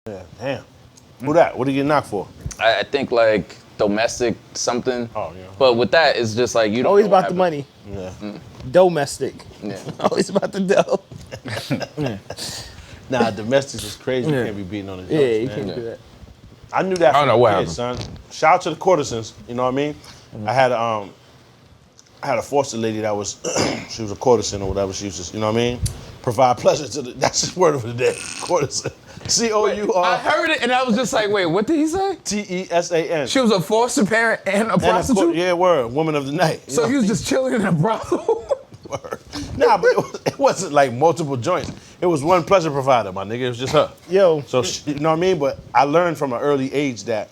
Yeah, damn. Who that? What did you get knocked for? I think like domestic something. Oh, yeah. But with that, it's just like you don't Always know what about the happened. money. Yeah. Domestic. Yeah. Always about the dough. Nah, domestics is crazy. You Yeah. can't be beating on the jokes, Yeah, you man. can't do that. I knew that I don't from know a what kid, son. Shout out to the courtesans, you know what I mean? I had a foster lady that was, she was a courtesan or whatever. She was just, you know what I mean? Provide pleasure to the, that's his word of the day, courtesan. I C-O-U-R-T-E-S-A-N. heard it and I was just like, wait, what did he say? She was a foster parent and a prostitute? Yeah, word, woman of the night. you So know? he was just chilling in a brothel? Word. Nah, but it wasn't like multiple joints. It was one pleasure provider, my nigga. It was just her. Yo. So, you know what I mean? But I learned from an early age that,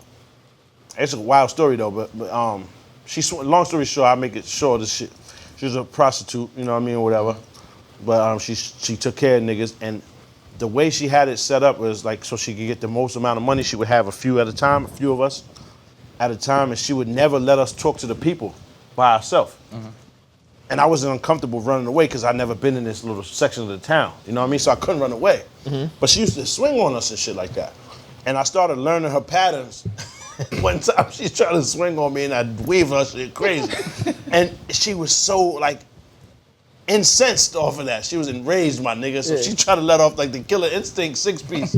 it's a wild story though, but long story short, I make it short as shit. She was a prostitute, you know what I mean, or whatever. But she took care of niggas, and the way she had it set up was like so she could get the most amount of money. She would have a few at a time, a few of us at a time, and she would never let us talk to the people by herself. And I wasn't uncomfortable running away because I'd never been in this little section of the town. You know what I mean? So I couldn't run away. But she used to swing on us and shit like that. And I started learning her patterns. One time she's trying to swing on me and I'd wave her shit crazy. And she was so like incensed off of that. She was enraged, my nigga. So she tried to let off like the Killer Instinct 6-piece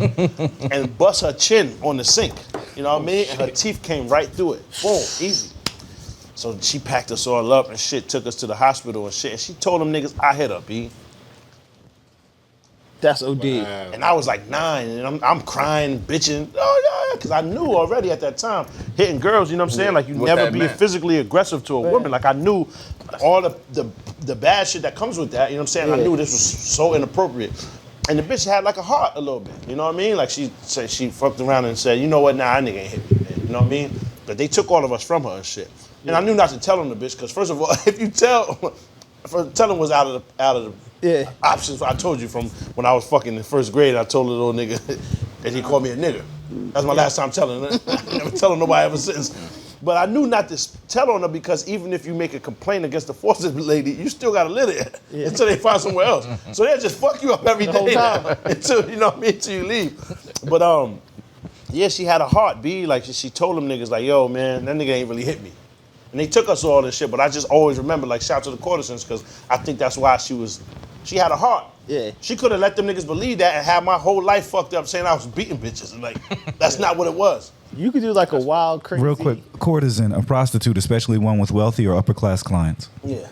and bust her chin on the sink. You know what I mean? And her teeth came right through it. Boom, easy. So she packed us all up and shit, took us to the hospital and shit. And she told them niggas I hit her, B. That's OD. And I was like 9, and I'm crying, bitching, oh yeah, because I knew already at that time, hitting girls, you know what I'm saying? Like you what never that be meant. physically aggressive to a woman. Like I knew all the bad shit that comes with that, you know what I'm saying? I knew this was so inappropriate. And the bitch had like a heart a little bit, you know what I mean? Like she said, she fucked around and said, you know what, nah, that nigga ain't hit me, man. You know what I mean? But they took all of us from her and shit. And I knew not to tell on the bitch, because first of all, if you tell, telling was out of the options. I told you from when I was fucking in first grade, I told the little nigga that he called me a nigger. That's my last time telling her. I never telling nobody ever since. But I knew not to tell on her because even if you make a complaint against the foster lady, you still gotta live there until they find somewhere else. So they'll just fuck you up every day now, until, you know what I mean, until you leave. But yeah, she had a heart, B. Like she told them niggas like, yo, man, that nigga ain't really hit me. And they took us all this shit, but I just always remember, like, shout out to the courtesans, because I think that's why she had a heart. Yeah. She could have let them niggas believe that and had my whole life fucked up saying I was beating bitches. And like, that's not what it was. You could do like a wild, crazy. Real quick, courtesan, a prostitute, especially one with wealthy or upper class clients. Yeah.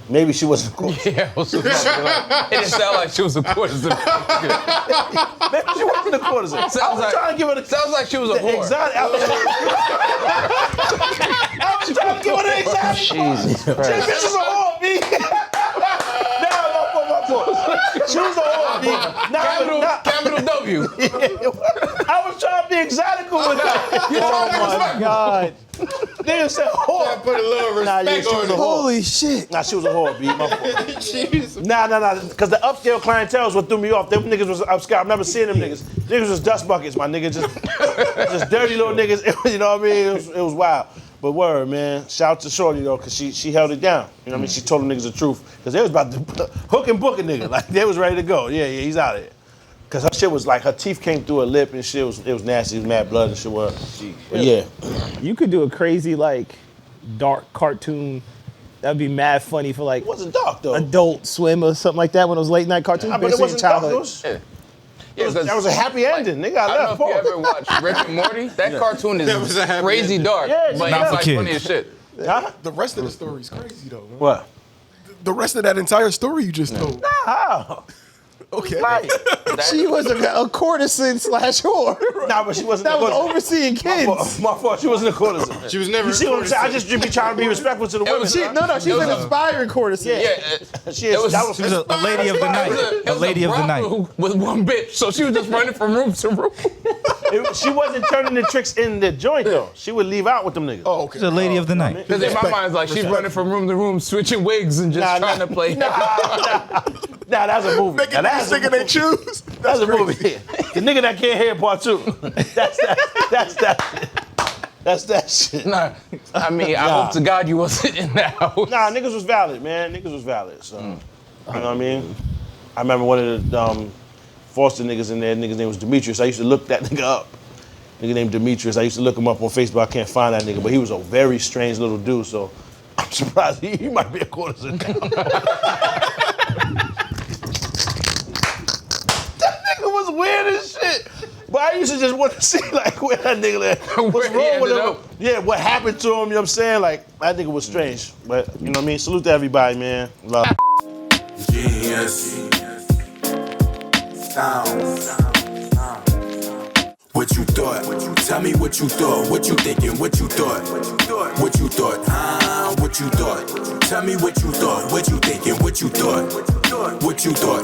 Maybe she wasn't a courtesan. Yeah, it didn't sound like she was a courtesan. Maybe she wasn't a courtesan. I was trying to give her the... Sounds like she was a whore. Exotic. I was trying to give her the exotic. Jesus Christ. This bitch is a whore, B. My fault. She was a whore, B. Capital W. I was trying to be exotical with her. Oh my God. Nigga said whore. Put a little respect Yeah, she was a whore. Holy shit. Nah, she was a whore, B. My fault. Nah. Because the upscale clientele is what threw me off. Them niggas was upscale. I've never seen them niggas. Niggas was dust buckets, my nigga. Just dirty little niggas. You know what I mean? It was wild. But word, man. Shout out to Shorty, though, because she held it down. You know what I mean? She told them niggas the truth. Because they was about to hook and book a nigga. Like, they was ready to go. Yeah, he's out of here. Because her shit was like, her teeth came through her lip and shit. It was nasty. It was mad blood and shit. But yeah. You could do a crazy, like, dark cartoon. That'd be mad funny for, like, It wasn't dark, though. Adult Swim or something like that, one of those late night cartoons. But it based on wasn't your dark. childhood. That was a happy ending. Nigga, I I don't know left. if you ever watched Rick and Morty. That cartoon That was a is happy crazy ending. dark, Yeah, but not it's for like kids. funny as shit. Huh? The rest of the story is crazy though, man. What? The rest of that entire story you just told. How? Okay. Like, She was a courtesan / whore. nah, but she wasn't That a was courtesan. overseeing kids. My fault. She wasn't a courtesan. She was never. You see what I'm saying? I just be trying to be respectful to the women. She, no, she was an aspiring courtesan. Yeah, She is, that was She was a lady of the night. A lady of the night. with one bitch, so she was just running from room to room. she wasn't turning the tricks in the joint though. She would leave out with them niggas. Oh, okay. She's a lady of the night. Because in my mind, it's like she's running from room to room, switching wigs and just trying to play. Nah, that's a movie. Making Now, that's niggas a thinking they movie. choose. That's a movie. The nigga that can't hear part 2. That's that shit. Nah, I mean, I hope to God you wasn't in that house. Nah, niggas was valid, man. Niggas was valid. So, you know what I mean? I remember one of the foster niggas in there. Nigga's name was Demetrius. I used to look that nigga up. Nigga named Demetrius. I used to look him up on Facebook. I can't find that nigga, but he was a very strange little dude. So I'm surprised he might be a quarter now. That nigga was weird as shit. But I used to just want to see like where that nigga at. What's wrong with him? Yeah, what happened to him, you know what I'm saying? Like, that nigga was strange. But, you know what I mean? Salute to everybody, man. Love. Genius. Sound. What you thought? Tell me what you thought. What you thinking? What you thought? What you thought? What you thought? Tell me what you thought. What you thinking? What you thought? What you thought?